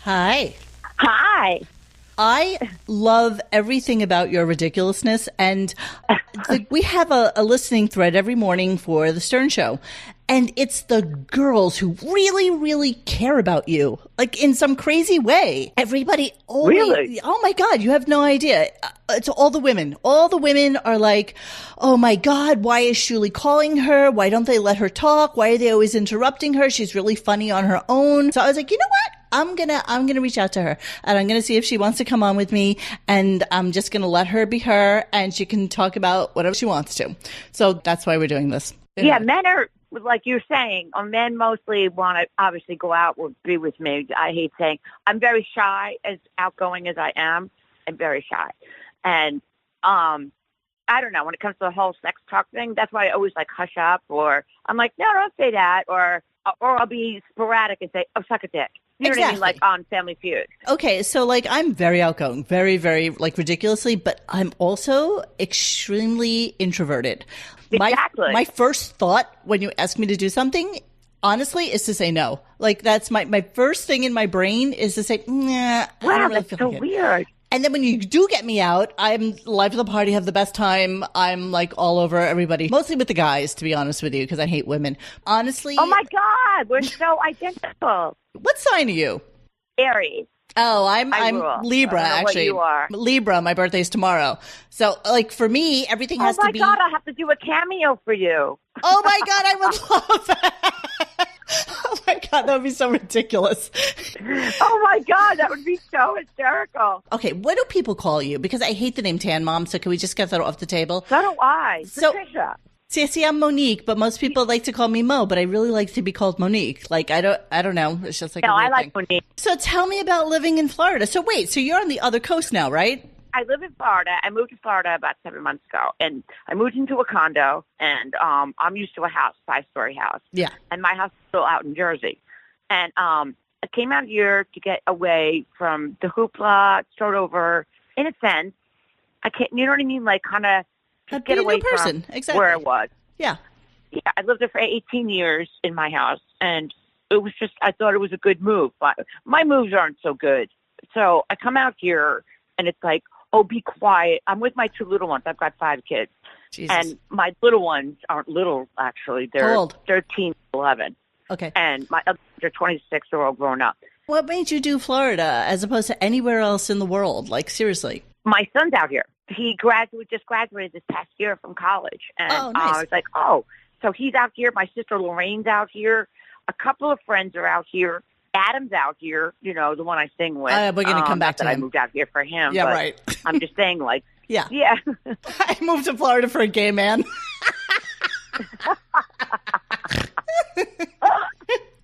Hi. Hi. I love everything about your ridiculousness, and we have a listening thread every morning for the Stern Show, and it's the girls who really, really care about you, like in some crazy way. Everybody always, Really? Oh my God, you have no idea. It's all the women. All the women are like, oh my God, why is Shuli calling her? Why don't they let her talk? Why are they always interrupting her? She's really funny on her own. So I was like, you know what? I'm gonna reach out to her, and I'm gonna see if she wants to come on with me, and I'm just gonna let her be her, and she can talk about whatever she wants to. So that's why we're doing this. Yeah, men are, like you're saying, men mostly want to obviously go out or be with me. I hate saying I'm very shy, as outgoing as I am. I'm very shy. And I don't know, when it comes to the whole sex talk thing, that's why I always like hush up, or I'm like, no, don't say that, or I'll be sporadic and say, oh, suck a dick. You know what I mean? Like on Family Feud. Okay, so like I'm very outgoing, very, very like ridiculously, but I'm also extremely introverted. Exactly. My first thought when you ask me to do something, honestly, is to say no. Like that's my first thing in my brain is to say, nah. Wow, I don't really that's feel so like it. weird. And then when you do get me out, I'm live of the party, have the best time. I'm like all over everybody, mostly with the guys, to be honest with you, because I hate women. Honestly. Oh my God, we're so identical. What sign are you? Aries. Oh, I'm Libra, I don't know actually. what you are. Libra, my birthday's tomorrow. So, like, for me, everything has to be. Oh my God, I'll have to do a cameo for you. Oh my God, I would love that. Oh my God, that would be so ridiculous. Oh my God, that would be so hysterical. Okay, what do people call you? Because I hate the name Tan Mom, so can we just get that off the table? So do I. So, Patricia. See, I'm Monique, but most people like to call me Mo, but I really like to be called Monique. Like, I don't know. It's just like No, a weird I like thing. Monique. So tell me about living in Florida. So wait, so you're on the other coast now, right? I live in Florida. I moved to Florida about 7 months ago, and I moved into a condo, and I'm used to a house, 5-story house. Yeah. And my house is still out in Jersey. And I came out here to get away from the hoopla, start over, in a sense. I can't, you know what I mean? Like, kind of just get away from where I was. Yeah. Yeah, I lived there for 18 years in my house, and it was just, I thought it was a good move. But my moves aren't so good. So I come out here, and it's like, oh, be quiet. I'm with my 2 little ones. I've got 5 kids. Jesus. And my little ones aren't little, actually. They're 13, 11. Okay. And my other ones are 26. They're all grown up. What made you do Florida as opposed to anywhere else in the world? Like, seriously. My son's out here. He just graduated this past year from college. And Oh, nice. I was like, oh. So he's out here. My sister Lorraine's out here. A couple of friends are out here. Adam's out here, you know, the one I sing with. We're going to come back to him. I moved out here for him. Yeah, but right. I'm just saying, like, yeah. Yeah. I moved to Florida for a gay man.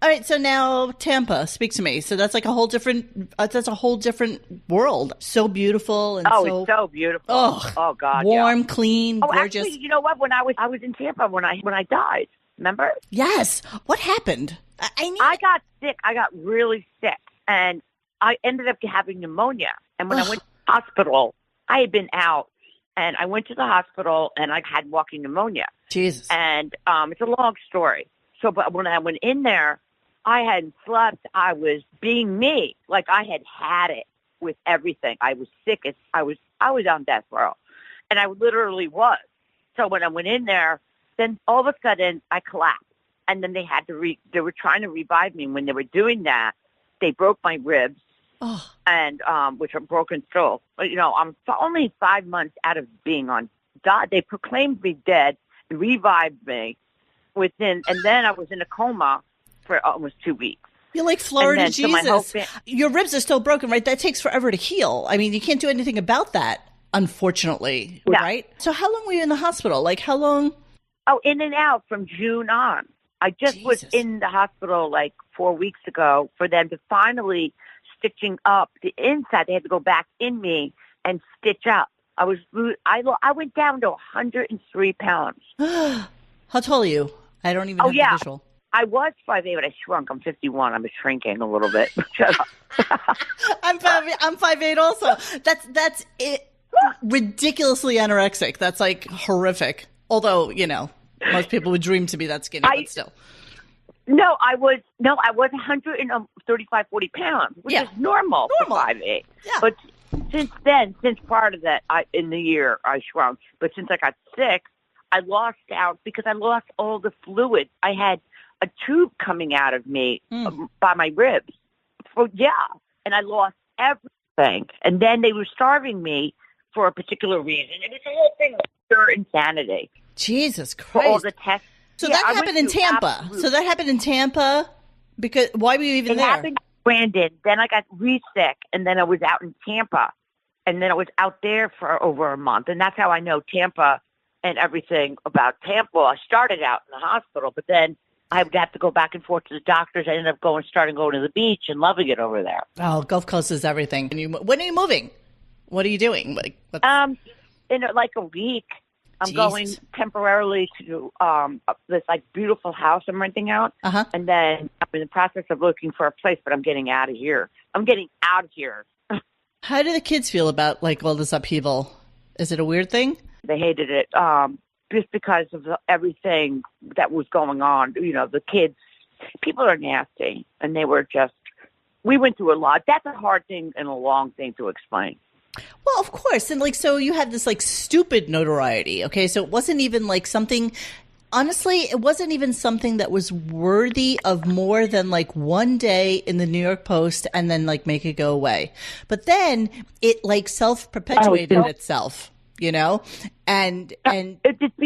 All right, so now Tampa, speak to me. So that's like a whole different. That's a whole different world. So beautiful and it's so beautiful. Oh God, warm, yeah. clean, gorgeous. Actually, you know what? When I was in Tampa when I died. Remember? Yes. What happened? I got sick. I got really sick, and I ended up having pneumonia. And when I went to the hospital, I had been out, and I went to the hospital, and I had walking pneumonia. Jesus. And it's a long story. So, but when I went in there, I hadn't slept. I was being me. Like I had it with everything. I was sick. I was on death row. And I literally was. So when I went in there, then all of a sudden I collapsed. And then they had to they were trying to revive me. And when they were doing that, they broke my ribs and, which are broken still. But, you know, I'm only 5 months out of being on God. They proclaimed me dead and revived me and then I was in a coma for almost 2 weeks. You're like Florida Jesus. So your ribs are still broken, right? That takes forever to heal. I mean, you can't do anything about that, unfortunately, right? So how long were you in the hospital? Like how long? Oh, in and out from June on. I just was in the hospital like 4 weeks ago for them to finally stitching up the inside. They had to go back in me and stitch up. I went down to 103 pounds. How tall are you? I don't even have the visual. I was 5'8", but I shrunk. I'm 51. I'm shrinking a little bit. I'm 5'8" also. That's it. Ridiculously anorexic. That's like horrific. Although, you know, most people would dream to be that skinny, but still. No, I was 135, 40 pounds, which is normal for 5'8". Yeah. But since then, since prior to that, in the year I shrunk. But since I got sick, I lost out because I lost all the fluid. I had a tube coming out of me by my ribs. So and I lost everything. And then they were starving me for a particular reason. It was a whole thing of pure insanity. Jesus Christ! For all the tests. So that happened in Tampa. So that happened in Tampa because why were you even there? It happened in Brandon. Then I got re-sick, and then I was out in Tampa, and then I was out there for over a month, and that's how I know Tampa and everything about Tampa. I started out in the hospital, but then I would have to go back and forth to the doctors. I ended up starting going to the beach and loving it over there. Oh, Gulf Coast is everything. When are you moving? What are you doing? In like a week. I'm going temporarily to this beautiful house I'm renting out, and then I'm in the process of looking for a place. But I'm getting out of here. How do the kids feel about all this upheaval? Is it a weird thing? They hated it just because of everything that was going on. The kids, people are nasty, and they were just. We went through a lot. That's a hard thing and a long thing to explain. Well, of course. And so you had this stupid notoriety. Okay. So it wasn't even something, honestly, it wasn't even something that was worthy of more than one day in the New York Post and then make it go away. But then it self-perpetuated itself, and it's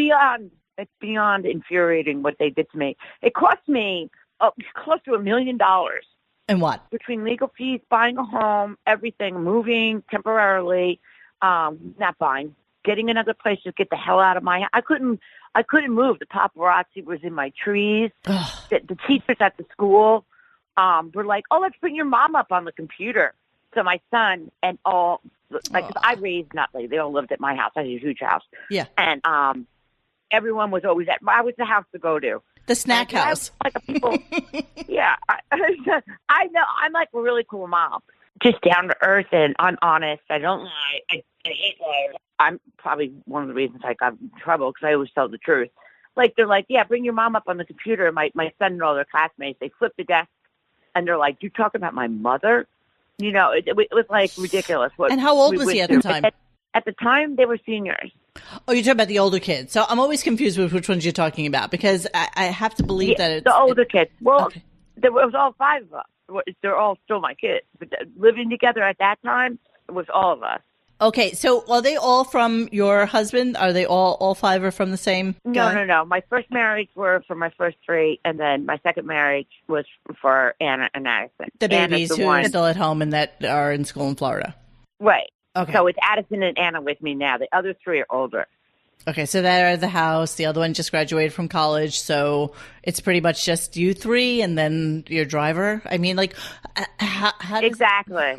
beyond infuriating what they did to me. It cost me close to $1 million. And what? Between legal fees, buying a home, everything, moving temporarily, not buying, getting another place to get the hell out of my house. I couldn't move. The paparazzi was in my trees. The teachers at the school were like, "Oh, let's bring your mom up on the computer." So my son and all, I raised Nutley. They all lived at my house. I had a huge house. Yeah. And everyone was always I was the house to go to. The snack house. Yeah. I know. I'm a really cool mom. Just down to earth, and I'm honest. I don't lie. I hate liars. I'm probably one of the reasons I got in trouble because I always tell the truth. They're like, yeah, bring your mom up on the computer. My son and all their classmates, they flip the desk, and they're like, you talking about my mother? It was ridiculous. And how old was he at the time? At the time, they were seniors. Oh, you're talking about the older kids. So I'm always confused with which ones you're talking about because I have to believe that it's... The older kids. Well, it was all 5 of us. They're all still my kids. But living together at that time, it was all of us. Okay, so are they all from your husband? Are they all 5 are from the same guy? No. My first marriage were for my first 3, and then my second marriage was for Anna and Addison. The babies who are still at home and that are in school in Florida. Right. Okay. So it's Addison and Anna with me now. The other 3 are older. Okay, so they're at the house. The other one just graduated from college, so it's pretty much just you 3 and then your driver. I mean, how does, exactly.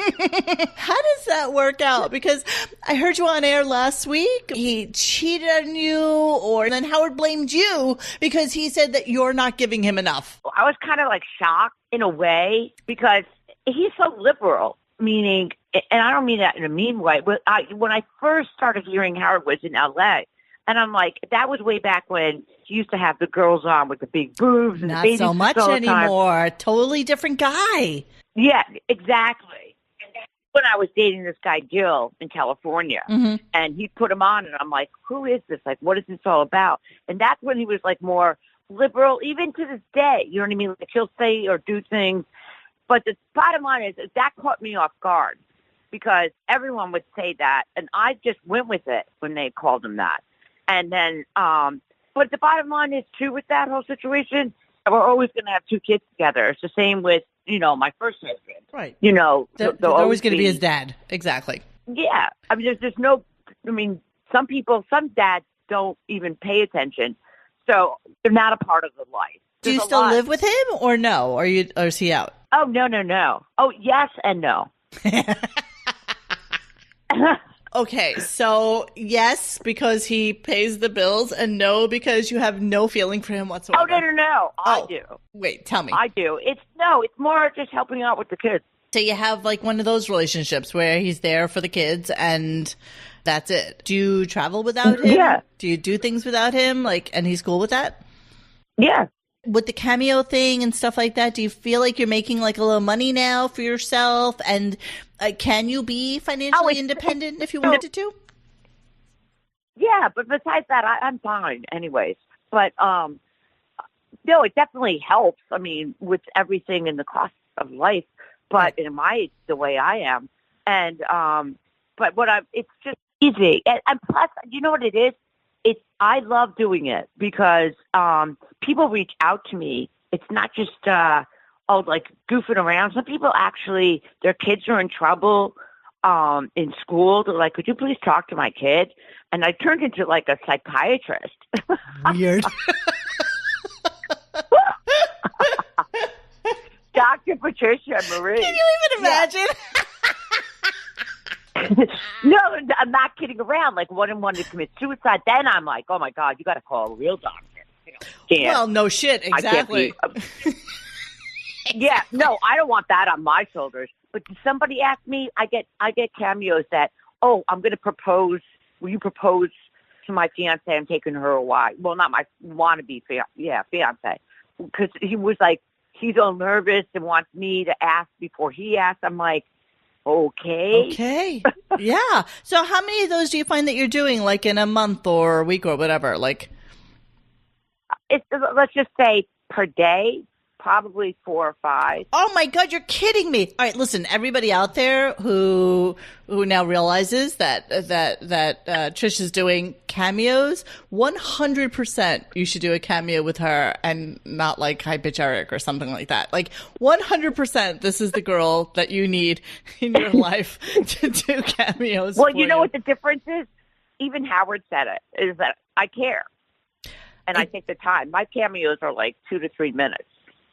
How does that work out? Because I heard you on air last week. He cheated on you, and then Howard blamed you because he said that you're not giving him enough. I was kind of shocked in a way because he's so liberal. Meaning, and I don't mean that in a mean way, but when I first started hearing Howard was in L.A., and I'm like, that was way back when he used to have the girls on with the big boobs and not the babies so much anymore. Totally different guy. Yeah, exactly. And that's when I was dating this guy Gil in California, and he put him on, and I'm like, who is this? What is this all about? And that's when he was more liberal, even to this day. You know what I mean? He'll say or do things. But the bottom line is that caught me off guard because everyone would say that, and I just went with it when they called him that. And then, but the bottom line is, too, with that whole situation, we're always going to have 2 kids together. It's the same with, my first husband. Right. They're always going to be his dad. Exactly. Yeah. I mean, there's no, some dads don't even pay attention. So they're not a part of the life. Do you still live with him or no? Or is he out? Oh, no. Oh, yes and no. Okay, so yes, because he pays the bills, and no, because you have no feeling for him whatsoever. Oh, no. I do. Wait, tell me. I do. It's more just helping out with the kids. So you have one of those relationships where he's there for the kids and that's it. Do you travel without him? Yeah. Do you do things without him? And he's cool with that? Yeah. with the cameo thing and stuff like that, do you feel like you're making like a little money now for yourself? And can you be financially independent if you wanted to? Yeah, but besides that, I'm fine anyways. But no, it definitely helps. I mean, with everything and the cost of life, but in the way I am. And but it's just easy. And plus, you know what it is? I love doing it because people reach out to me. It's not just like goofing around. Some people actually, their kids are in trouble in school. They're like, "Could you please talk to my kid?" And I turned into like a psychiatrist. Weird. Dr. Patricia Marie. Can you even imagine? No, I'm not kidding around. Like one wanted to commit suicide. Then I'm like, oh my God, you got to call a real doctor. Well, no shit, exactly. Yeah, no, I don't want that on my shoulders. But did somebody ask me? I get cameos that, oh, I'm going to propose. Will you propose to my fiance? I'm taking her away. Well, not my wannabe fiance, because he was like, he's all nervous and wants me to ask before he asks. I'm like, okay. Yeah. So how many of those do you find that you're doing, like in a month or a week or whatever? Like, let's just say per day, probably 4 or 5. Oh my God, you're kidding me! All right, listen, everybody out there who now realizes that Trish is doing cameos, 100% you should do a cameo with her and not like High Pitch Eric or something like that. Like 100%, this is the girl that you need in your life to do cameos. Well, you know what the difference is? Even Howard said it, is that I care. And I take the time. My cameos are like 2 to 3 minutes.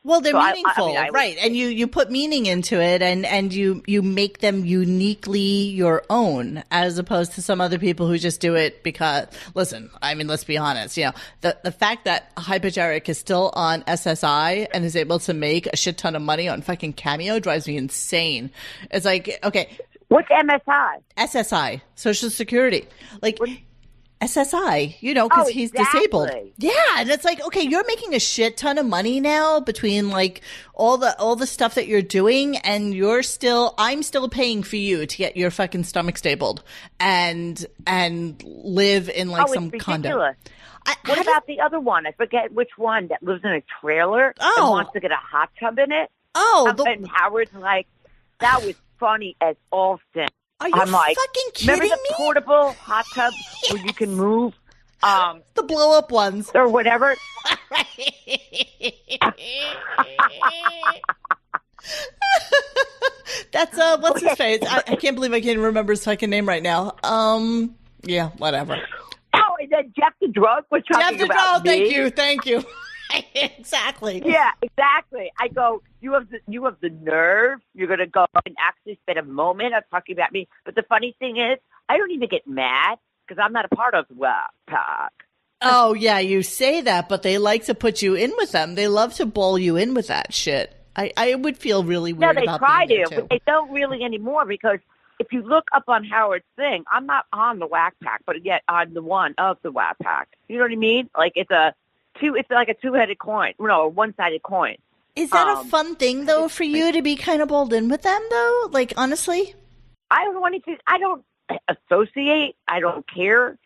Well, they're meaningful, right? And you put meaning into it, and you make them uniquely your own, as opposed to some other people who just do it because. Listen, I mean, let's be honest. You know, the fact that High Pitch Eric is still on SSI and is able to make a shit ton of money on fucking Cameo drives me insane. It's like, okay, what's MSI? SSI, Social Security, like. SSI, you know, because he's disabled. Yeah, and it's like, okay, you're making a shit ton of money now between like all the stuff that you're doing, and I'm still paying for you to get your fucking stomach stabled and live in like some condo. What about the other one? I forget which one that lives in a trailer and wants to get a hot tub in it. And Howard's like, that was funny as all sin. Are you fucking kidding me? Remember the portable hot tub where you can move? The blow up ones. Or whatever. That's, what's his face? I can't believe I can't remember his fucking name right now. Yeah, whatever. Oh, and then Jeff the Drug was talking about me. Thank you. Exactly. Yeah, exactly. I go, you have the nerve. You're going to go and actually spend a moment of talking about me. But the funny thing is, I don't even get mad because I'm not a part of RARPP. Oh, yeah, you say that, but they like to put you in with them. They love to bowl you in with that shit. I would feel really weird about try being to, but they don't really anymore because if you look up on Howard's thing, I'm not on the Whack Pack, but yet I'm the one of the Whack Pack. You know what I mean? Like it's like a two-headed coin. No, a one-sided coin. Is that a fun thing, though, for you to be kind of bowled in with them, though? Like, honestly? I don't associate. I don't care.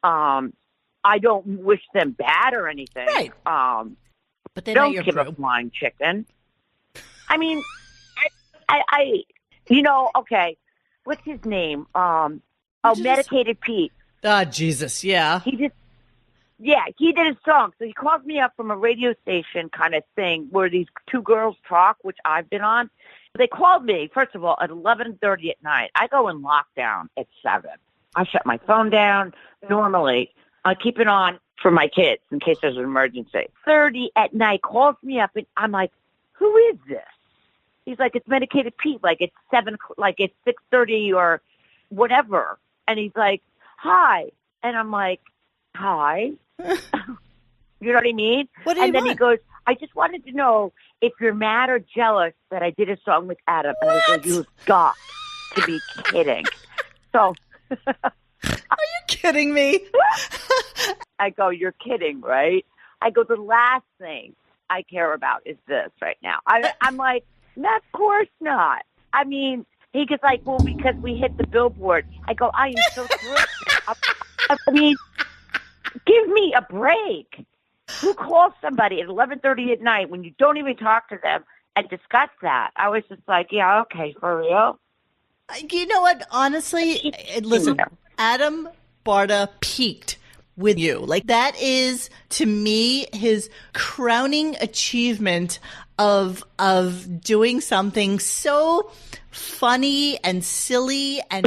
I don't wish them bad or anything. Right. But they don't give a flying chicken. I mean, I okay. What's his name? Medicated Pete. Oh, Jesus, yeah. He did a song. So he calls me up from a radio station kind of thing where these two girls talk, which I've been on. They called me, first of all, at 11:30 at night. I go in lockdown at 7. I shut my phone down. Normally, I keep it on for my kids in case there's an emergency. 30 at night, calls me up, and I'm like, who is this? He's like, it's Medicated Pete. Like, it's 6:30 or whatever. And he's like, hi. And I'm like, hi. You know what I mean? And then he goes, I just wanted to know if you're mad or jealous that I did a song with Adam. And I was like, you've got to be kidding. So. Are you kidding me? I go, you're kidding, right? I go, the last thing I care about is this right now. I'm like, no, of course not. I mean, he gets like, well, because we hit the billboard. I go, I am so thrilled. I mean, give me a break. Who calls somebody at 11:30 at night when you don't even talk to them and discuss that? I was just like, yeah, okay, for real. You know what? Honestly, listen, Adam Barta peaked with you. Like, that is, to me, his crowning achievement of doing something so funny and silly and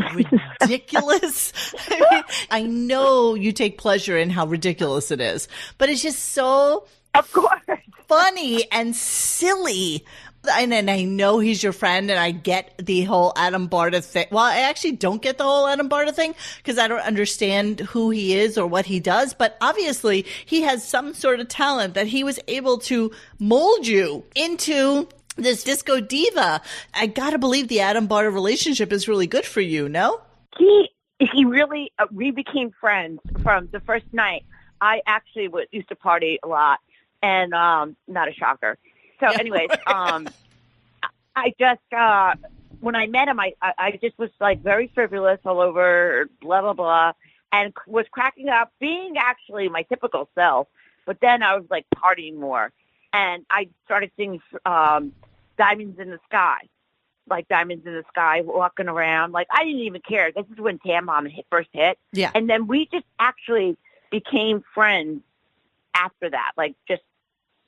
ridiculous. I mean, I know you take pleasure in how ridiculous it is, but it's just so of course funny and silly. And I know he's your friend, and I get the whole Adam Barta thing. Well, I actually don't get the whole Adam Barta thing because I don't understand who he is or what he does. But obviously, he has some sort of talent that he was able to mold you into this disco diva. I gotta believe the Adam Barta relationship is really good for you, no? He really, we became friends from the first night. I actually used to party a lot, and not a shocker. So anyways, I just, when I met him, I just was like very frivolous all over, blah, blah, blah, and was cracking up, being actually my typical self. But then I was like partying more, and I started singing Diamonds in the Sky, like Diamonds in the Sky, walking around. Like, I didn't even care. This is when Tam Mom first hit. Yeah. And then we just actually became friends after that. Like, just,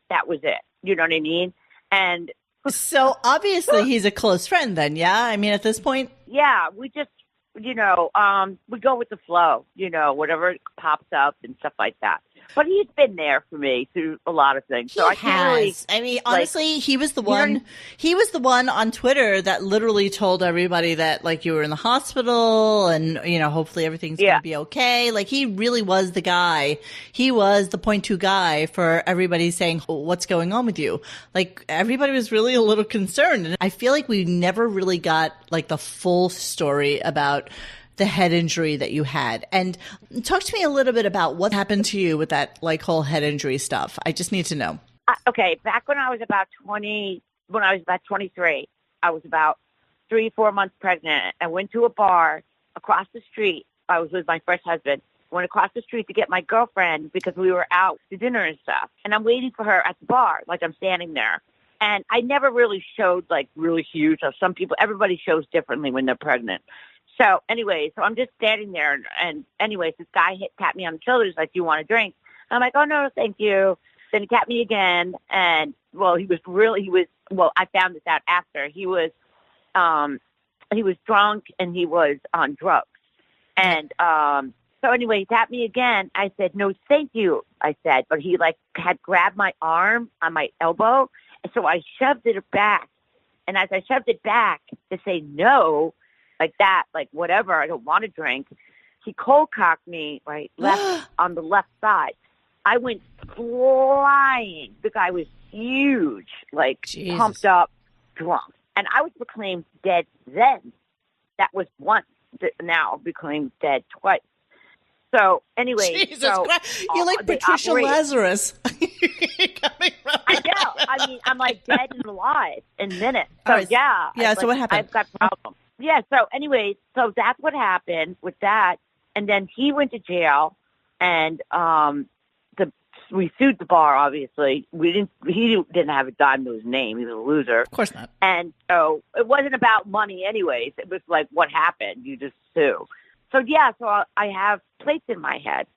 that was it. You know what I mean? And so obviously he's a close friend then, yeah? I mean, at this point? Yeah, we just, we go with the flow, whatever pops up and stuff like that. But he's been there for me through a lot of things. So I can't really, I mean, honestly, he was the one. He was the one on Twitter that literally told everybody that, like, you were in the hospital and hopefully everything's gonna be okay. Like, he really was the guy. He was the point two guy for everybody saying, "What's going on with you?" Like, everybody was really a little concerned, and I feel like we never really got like the full story about the head injury that you had. And talk to me a little bit about what happened to you with that like whole head injury stuff. I just need to know. Okay. Back when I was about 23, I was about 3-4 months pregnant. I went to a bar across the street. I was with my first husband. Went across the street to get my girlfriend because we were out to dinner and stuff. And I'm waiting for her at the bar. Like, I'm standing there. And I never really showed like really huge. Some people, everybody shows differently when they're pregnant. So anyway, I'm just standing there, and anyways, this guy tapped me on the shoulder. He's like, "Do you want a drink?" I'm like, "Oh no, thank you." Then he tapped me again, and well, I found this out after. He was drunk and he was on drugs, and so anyway, he tapped me again. I said, "No, thank you," I said, but he like had grabbed my arm on my elbow, and so I shoved it back, and as I shoved it back to say no. Like that, like whatever, I don't want to drink. He cold cocked me left on the left side. I went flying. The guy was huge, like Jesus. Pumped up, drunk. And I was proclaimed dead then. That was once. Now proclaimed dead twice. So anyway. Jesus Christ. You're like Patricia Lazarus. I know. I mean, I'm like dead and alive in minutes. So right. yeah. Yeah, so what happened? I've got problems. Yeah, so anyway, so that's what happened with that. And then he went to jail, and we sued the bar, obviously. He didn't have a dime to his name. He was a loser. Of course not. And so it wasn't about money anyways. It was like, what happened? You just sue. So yeah, so I have plates in my head.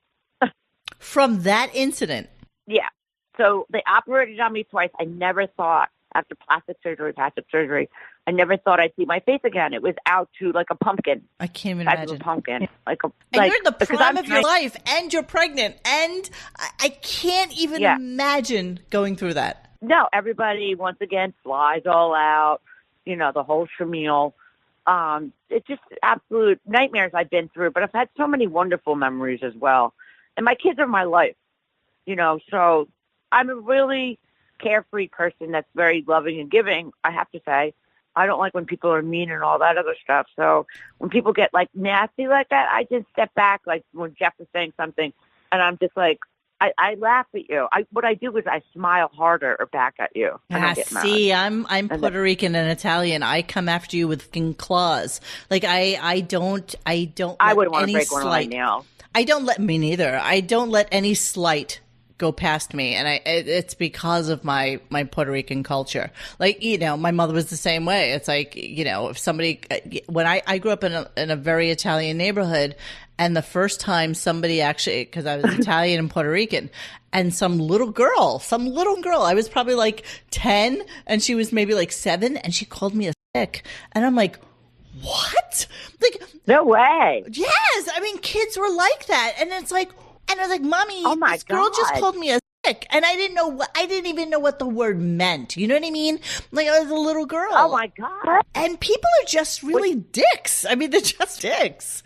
From that incident? Yeah. So they operated on me twice. I never thought, after plastic surgery, I never thought I'd see my face again. It was out to like a pumpkin. I can't even imagine. A pumpkin. And you're in the prime of your life, and you're pregnant, and I can't even imagine going through that. No, everybody, once again, flies all out, the whole shamil. It's just absolute nightmares I've been through, but I've had so many wonderful memories as well. And my kids are my life, so I'm a really carefree person that's very loving and giving, I have to say. I don't like when people are mean and all that other stuff. So when people get like nasty like that, I just step back, like when Jeff was saying something, and I'm just like, I laugh at you. What I do is I smile harder or back at you. I don't get mad. See, I'm Puerto Rican and Italian. I come after you with fucking claws. Like I don't. I let wouldn't want to any break one of my slight. nails. I don't let me neither. I don't let any slight go past me, and it's because of my Puerto Rican culture. Like, you know, my mother was the same way. It's like, you know, if somebody, when I grew up in a very Italian neighborhood, and the first time somebody actually, because I was Italian and Puerto Rican, and some little girl, I was probably like 10 and she was maybe like 7, and she called me a sick, and I'm like, what? Like, no way. Yes. I mean, kids were like that. And it's like, and I was like, Mommy, oh my this girl God. just called me a sick. And I didn't even know what the word meant. You know what I mean? Like, I was a little girl. Oh my God. And people are just really dicks. I mean, they're just dicks.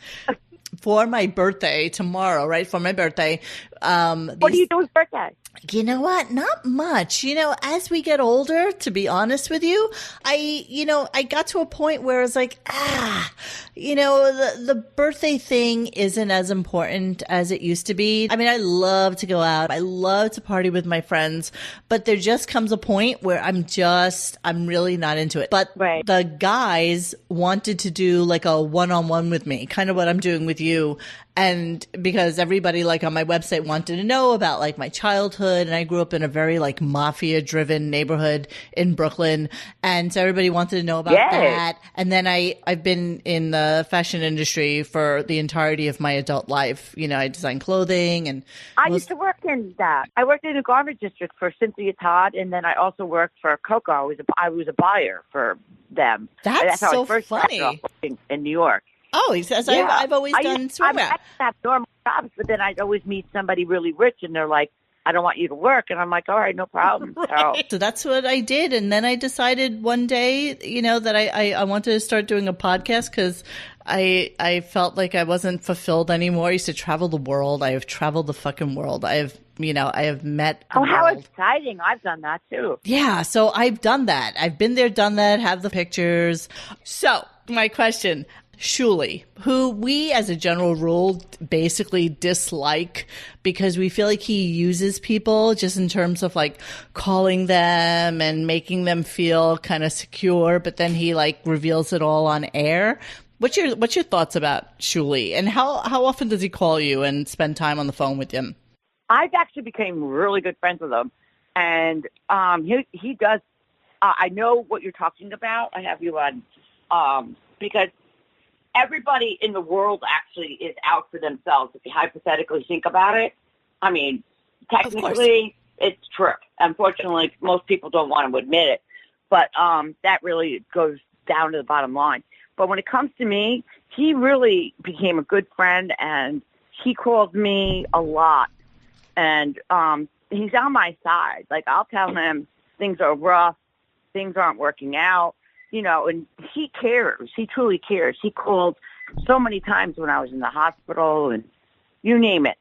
For my birthday tomorrow, right? For my birthday. What do you do with birthday? You know what? Not much. You know, as we get older, to be honest with you, I got to a point where it's like, you know, the birthday thing isn't as important as it used to be. I mean, I love to go out. I love to party with my friends, but there just comes a point where I'm really not into it. But right. The guys wanted to do like a one-on-one with me, kind of what I'm doing with you. And because everybody like on my website wanted to know about like my childhood, and I grew up in a very like mafia driven neighborhood in Brooklyn. And so everybody wanted to know about that. And then I've been in the fashion industry for the entirety of my adult life. You know, I design clothing, and I used to work in that. I worked in a garment district for Cynthia Todd, and then I also worked for Coco. I was a buyer for them. That's how so I first funny. started off working in New York. Oh, he says, yeah. I've always done swimwear. I have normal jobs, but then I'd always meet somebody really rich, and they're like, I don't want you to work. And I'm like, all right, no problem. Right. So that's what I did. And then I decided one day, you know, that I wanted to start doing a podcast because I felt like I wasn't fulfilled anymore. I used to travel the world. I have traveled the fucking world. I have met the world. How exciting. I've done that too. Yeah. So I've done that. I've been there, done that, have the pictures. So my question, Shuli, who we as a general rule basically dislike because we feel like he uses people just in terms of like calling them and making them feel kind of secure, but then he like reveals it all on air. What's your thoughts about Shuli, and how often does he call you and spend time on the phone with him? I've actually became really good friends with him, and he does. I know what you're talking about. I have you on because everybody in the world actually is out for themselves. If you hypothetically think about it, I mean, technically it's true. Unfortunately, most people don't want to admit it, but that really goes down to the bottom line. But when it comes to me, he really became a good friend, and he calls me a lot, and he's on my side. Like, I'll tell him things are rough, things aren't working out. You know, and he cares. He truly cares. He called so many times when I was in the hospital, and you name it.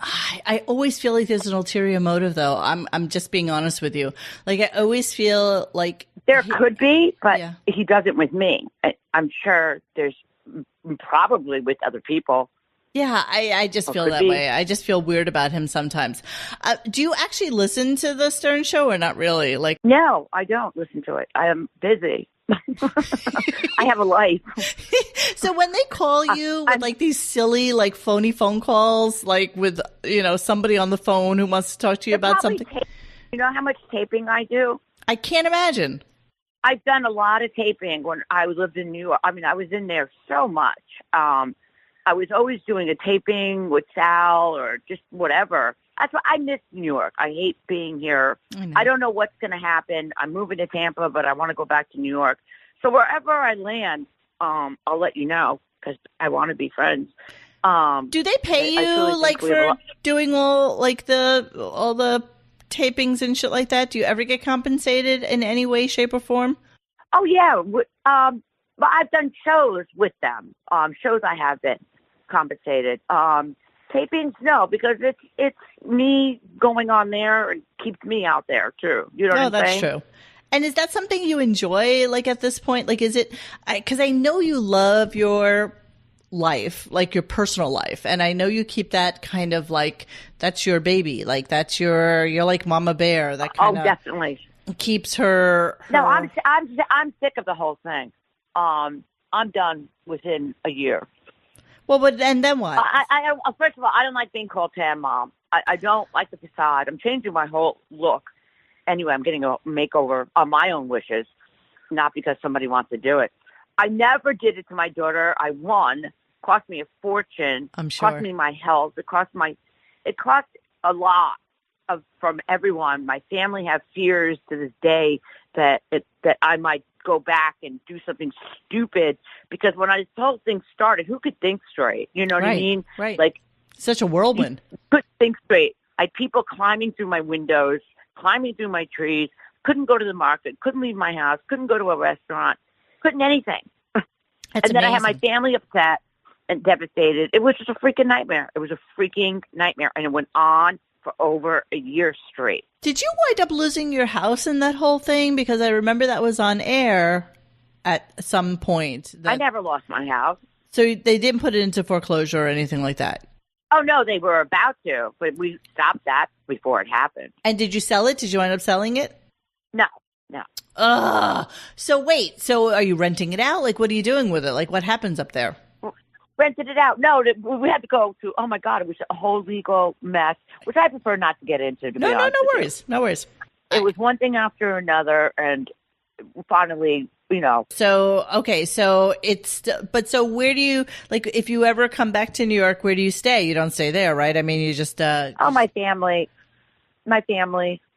I always feel like there's an ulterior motive, though. I'm just being honest with you. Like, I always feel like there could be, but he doesn't with me. I'm sure there's probably with other people. Yeah, I just feel that way. I just feel weird about him sometimes. Do you actually listen to the Stern Show or not really? Like, no, I don't listen to it. I am busy. I have a life. So when they call you with like these silly, like phony phone calls, like with, you know, somebody on the phone who wants to talk to you about something. You know how much taping I do? I can't imagine. I've done a lot of taping when I lived in New York. I mean, I was in there so much. I was always doing a taping with Sal or just whatever. That's why I miss New York. I hate being here. I don't know what's going to happen. I'm moving to Tampa, but I want to go back to New York. So wherever I land, I'll let you know because I want to be friends. Do they pay you like for doing all the tapings and shit like that? Do you ever get compensated in any way, shape, or form? Oh yeah, but I've done shows with them. Shows I have been compensated. Tapings, no, because it's me going on there and keeps me out there too. You know what I'm saying? Oh, that's true. And is that something you enjoy? Like at this point, like is it? Because I know you love your life, like your personal life. And I know you keep that kind of like, that's your baby. Like you're like Mama Bear. That kind of definitely keeps her. No, I'm sick of the whole thing. I'm done within a year. Well, but and then what? I first of all, I don't like being called Tan Mom. I don't like the facade. I'm changing my whole look. Anyway, I'm getting a makeover on my own wishes, not because somebody wants to do it. I never did it to my daughter. I won. It cost me a fortune. I'm sure. It cost me my health. It cost a lot from everyone. My family have fears to this day that I might go back and do something stupid, because when this whole thing started, who could think straight? You know what I mean? Right. Like, such a whirlwind. Couldn't think straight. I had people climbing through my windows, climbing through my trees, couldn't go to the market, couldn't leave my house, couldn't go to a restaurant, couldn't anything. That's and then amazing. I had my family upset and devastated. It was just a freaking nightmare. It was a freaking nightmare. And it went on for over a year straight. Did you wind up losing your house in that whole thing? Because I remember that was on air at some point. I never lost my house. So they didn't put it into foreclosure or anything like that? Oh, no, they were about to, but we stopped that before it happened. And did you sell it? Did you end up selling it? No. Ugh. So wait, so are you renting it out? Like, what are you doing with it? Like, what happens up there? Rented it out. No, we had to go to, oh my God, it was a whole legal mess, which I prefer not to get into, to be honest. No worries. It was one thing after another, and finally, So, okay, so so where do you, like, if you ever come back to New York, where do you stay? You don't stay there, right? I mean, you just, my family. Where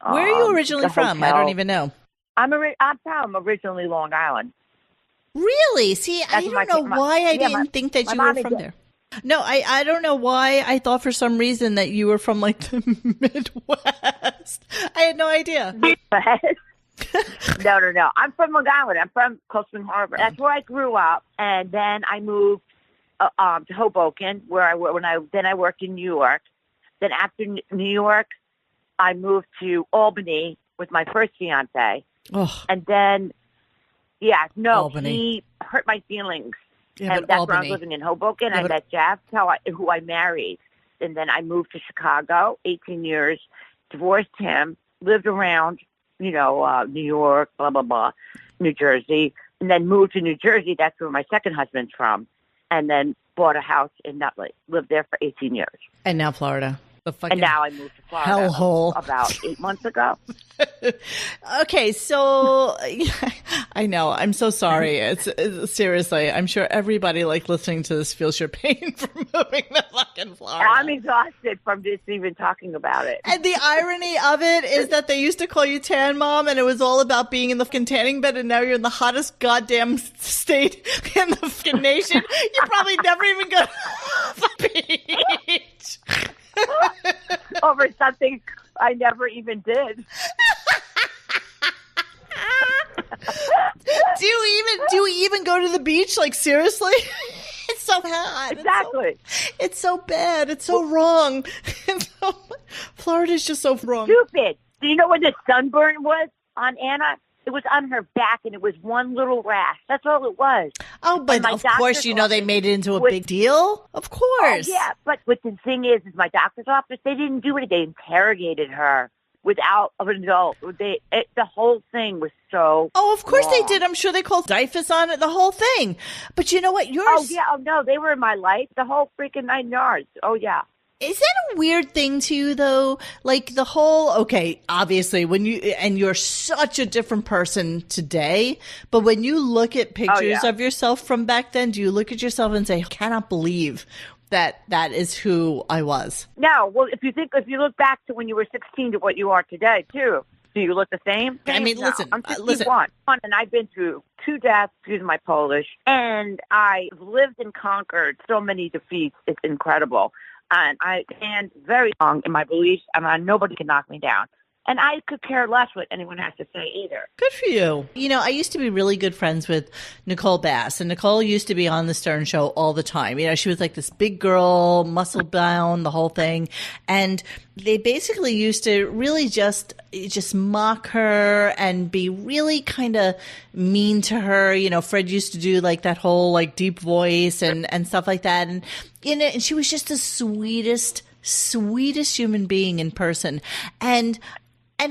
are you originally from? Hotel. I don't even know. I'm from originally Long Island. Really? See, I don't know why I didn't think that you were from there. No, I don't know why I thought for some reason that you were from like the Midwest. I had no idea. No. I'm from Long Island. I'm from Cold Spring Harbor. That's where I grew up, and then I moved to Hoboken, where I worked in New York. Then after New York, I moved to Albany with my first fiance, and then Albany. He hurt my feelings, Yeah, and that's Albany. when I was living in Hoboken. Yeah, I met Jeff, who I married, and then I moved to Chicago, 18 years, divorced him, lived around, New York, blah, blah, blah, New Jersey, and then moved to New Jersey. That's where my second husband's from. And then bought a house in Nutley, lived there for 18 years. And now Florida. And now I moved to Florida hellhole. about 8 months ago. Okay, so I know. I'm so sorry. It's seriously, I'm sure everybody like listening to this feels your pain for moving to fucking Florida. I'm exhausted from just even talking about it. And the irony of it is that they used to call you Tan Mom, and it was all about being in the fucking tanning bed, and now you're in the hottest goddamn state in the fucking nation. You probably never even go to the beach. Over something I never even did. Do you even go to the beach? Like, seriously? It's so hot. Exactly. It's so bad. It's so wrong. Florida's just so wrong. Stupid. Do you know what the sunburn was on Anna? It was on her back, and it was one little rash. That's all it was. Oh, but of course, they made it into a big deal. Of course. Oh, yeah, but what the thing is my doctor's office, they didn't do it. They interrogated her without an adult. The whole thing was so Oh, of course wrong. they did. I'm sure they called DIFUS on it, the whole thing. But you know what? Oh, yeah. Oh, no. They were in my life. The whole freaking 9 yards. Oh, yeah. Is that a weird thing to you, though? Like the whole, okay, obviously you're such a different person today, but when you look at pictures of yourself from back then, do you look at yourself and say, I cannot believe that is who I was? No. Well, if you look back to when you were 16 to what you are today, too, do you look the same? I mean, no. listen, I'm 61, and I've been through 2 deaths, excuse my Polish, and I've lived and conquered so many defeats. It's incredible. And I stand very strong in my beliefs, and nobody can knock me down. And I could care less what anyone has to say either. Good for you. You know, I used to be really good friends with Nicole Bass, and Nicole used to be on the Stern Show all the time. You know, she was like this big girl, muscle bound, the whole thing. And they basically used to really just mock her and be really kind of mean to her. You know, Fred used to do like that whole like deep voice and stuff like that. And, you know, and she was just the sweetest human being in person. And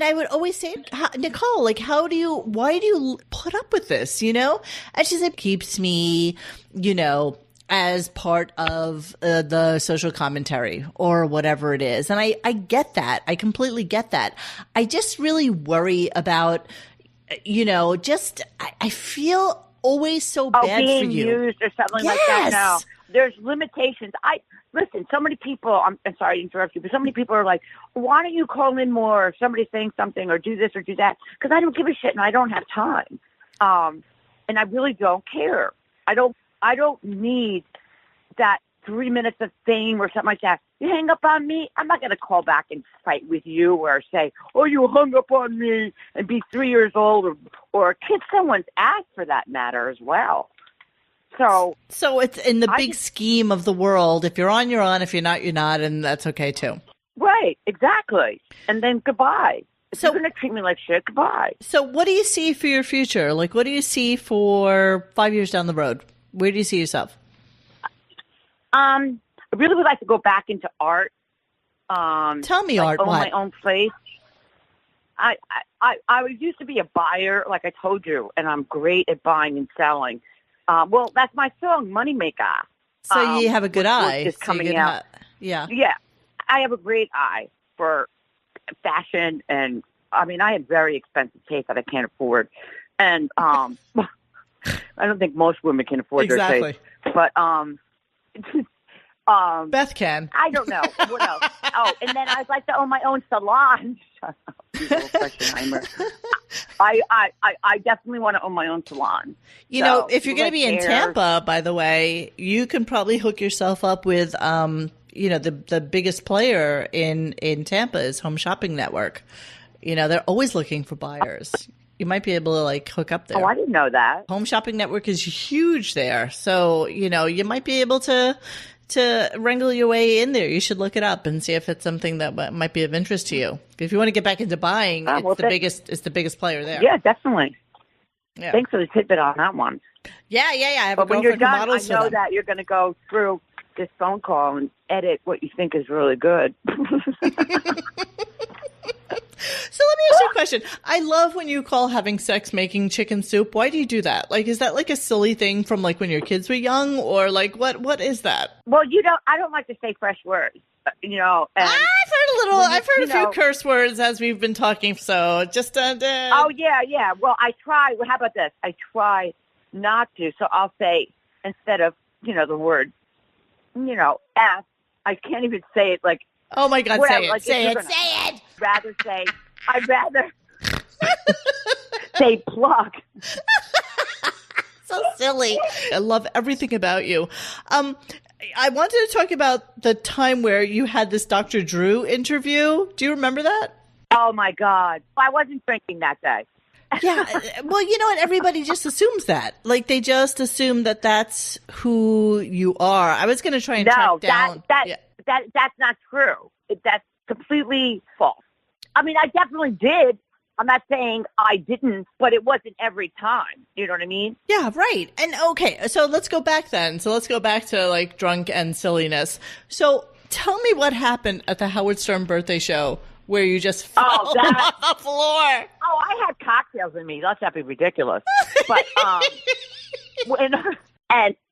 I would always say, Nicole, like, why do you put up with this, you know? And she said, keeps me, you know, as part of the social commentary or whatever it is. And I get that. I completely get that. I just really worry about, you know, I feel always so bad for being you. Used or something like that. No, there's limitations. Listen, so many people, I'm sorry to interrupt you, but so many people are like, why don't you call in more if somebody's saying something or do this or do that? Because I don't give a shit and I don't have time. And I really don't care. I don't need that 3 minutes of fame or something like that. You hang up on me, I'm not going to call back and fight with you or say, oh, you hung up on me and be 3 years old or kiss someone's ass for that matter as well. So it's in the big scheme of the world. If you're on, you're on. If you're not, you're not. And that's okay, too. Right. Exactly. And then goodbye. If you're going to treat me like shit, goodbye. So what do you see for your future? Like, what do you see for 5 years down the road? Where do you see yourself? I really would like to go back into art. Tell me, like art. Own what? my own place. I used to be a buyer, like I told you, and I'm great at buying and selling. Well, that's my song, Moneymaker. So you have a good eye. Is coming out. Yeah. Yeah. I have a great eye for fashion, and I mean, I have very expensive taste that I can't afford. And I don't think most women can afford their taste. But Beth can. I don't know. What else? Oh, and then I'd like to own my own salon. Shut up, you little Freshenheimer. I definitely want to own my own salon. You know, if you're going to be in Tampa, by the way, you can probably hook yourself up with, you know, the biggest player in Tampa is Home Shopping Network. You know, they're always looking for buyers. You might be able to like hook up there. Oh, I didn't know that. Home Shopping Network is huge there. So, you know, you might be able to wrangle your way in there. You should look it up and see if it's something that might be of interest to you. If you want to get back into buying, it's the biggest player there. Yeah, definitely. Yeah. Thanks for the tidbit on that one. Yeah. I have but a when you're girlfriend done, who models I know for them. that you're going to go through this phone call and edit what you think is really good. So let me ask you a question. I love when you call having sex making chicken soup. Why do you do that? Like, is that like a silly thing from like when your kids were young, or like what is that? Well, I don't like to say fresh words, you know. And I've heard a few curse words as we've been talking. So just oh yeah. Well, I try. Well, how about this? I try not to. So I'll say, instead of, you know, the word, you know, F, I can't even say it like. Oh my God, whatever. say it, like, say it. I'd rather say plug. So silly. I love everything about you. I wanted to talk about the time where you had this Dr. Drew interview. Do you remember that? Oh my God. I wasn't drinking that day. Yeah. Well, you know what? Everybody just assumes that. Like, they just assume that that's who you are. I was going to try and track down. That's not true. That's completely false. I mean, I definitely did. I'm not saying I didn't, but it wasn't every time. You know what I mean? Yeah, right. And okay, so let's go back then. So let's go back to like drunk and silliness. So tell me what happened at the Howard Stern birthday show where you just fell off the floor. Oh, I had cocktails in me. Let's not be ridiculous. But and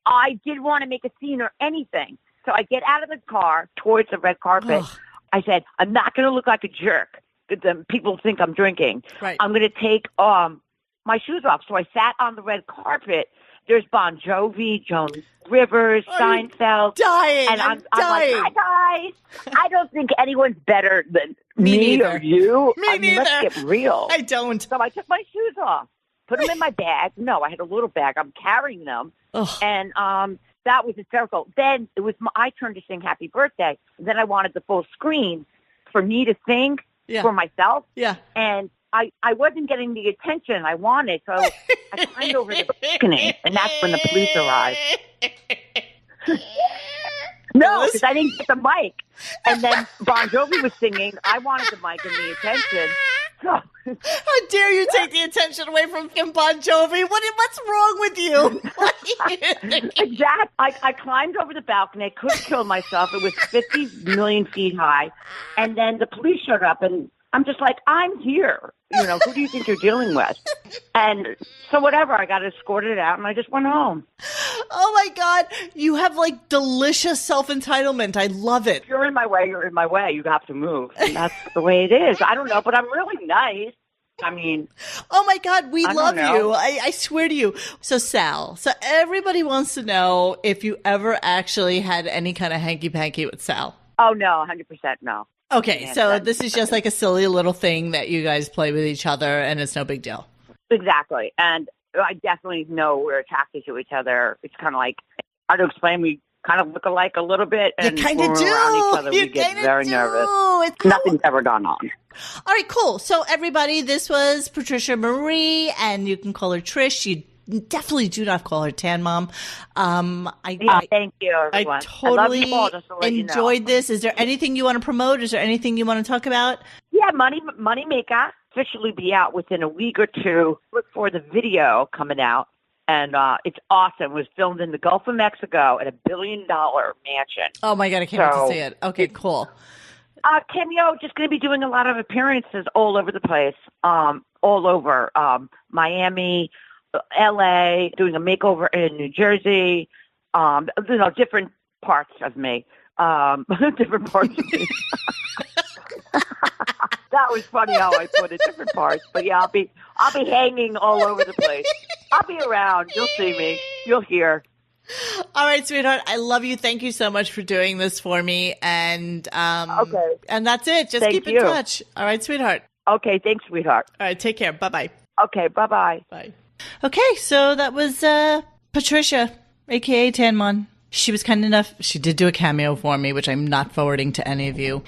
I didn't want to make a scene or anything. So I get out of the car towards the red carpet. Ugh. I said, I'm not going to look like a jerk. The people think I'm drinking. Right. I'm going to take my shoes off. So I sat on the red carpet. There's Bon Jovi, Joan Rivers, Seinfeld. Dying. And I'm dying. like, hi, guys. I don't think anyone's better than me or you. Me neither. Let's get real. I don't. So I took my shoes off, put them in my bag. No, I had a little bag. I'm carrying them. Ugh. And that was hysterical. Then it was my turn to sing Happy Birthday. And then I wanted the full screen for me to sing. Yeah. for myself. Yeah. And I wasn't getting the attention I wanted, so I climbed over the balcony, and that's when the police arrived. No, because I didn't get the mic. And then Bon Jovi was singing. I wanted the mic and the attention. So, how dare you take the attention away from Bon Jovi? What's wrong with you? exactly. I climbed over the balcony. I could have killed myself. It was 50 million feet high. And then the police showed up, and I'm just like, I'm here. Who do you think you're dealing with? And so whatever, I got escorted out, and I just went home. Oh, my God. You have, like, delicious self-entitlement. I love it. If you're in my way, you're in my way. You have to move. And that's the way it is. I don't know, but I'm really nice. I mean, oh my God, we love know. you. I swear to you. So Sal, everybody wants to know if you ever actually had any kind of hanky-panky with Sal. Oh, no, 100% no. Okay, so this is just like a silly little thing that you guys play with each other, and it's no big deal. Exactly. And I definitely know we're attracted to each other. It's kind of like, hard to explain, we kind of look alike a little bit. And you kind when of we're do. around each other, we get very nervous. Nothing's ever gone on. All right, cool. So everybody, this was Patricia Marie, and you can call her Trish. You definitely do not call her Tan Mom. Thank you, everyone. I totally I love you all, just to let enjoyed you know. this. Is there anything you want to promote? Is there anything you want to talk about? Yeah, Money Maker officially be out within a week or two. Look for the video coming out. And it's awesome. It was filmed in the Gulf of Mexico at $1 billion mansion. Oh, my God. I can't wait to see it. Okay, cool. Cameo, just going to be doing a lot of appearances all over the place, all over Miami, L.A., doing a makeover in New Jersey, different parts of me. Different parts of me. That was funny how I put it, different parts. But yeah, I'll be hanging all over the place. I'll be around. You'll see me. You'll hear. All right, sweetheart. I love you. Thank you so much for doing this for me. And okay. And that's it. Just Thank keep you. in touch. All right, sweetheart. Okay, thanks, sweetheart. All right, take care. Bye-bye. Okay, bye-bye. Bye. Okay, so that was Patricia, a.k.a. Tanmon. She was kind enough. She did do a cameo for me, which I'm not forwarding to any of you.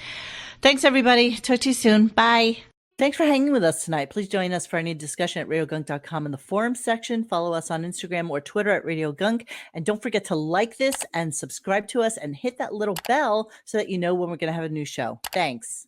Thanks, everybody. Talk to you soon. Bye. Thanks for hanging with us tonight. Please join us for any discussion at radiogunk.com in the forums section. Follow us on Instagram or Twitter at Radiogunk. And don't forget to like this and subscribe to us and hit that little bell so that you know when we're going to have a new show. Thanks.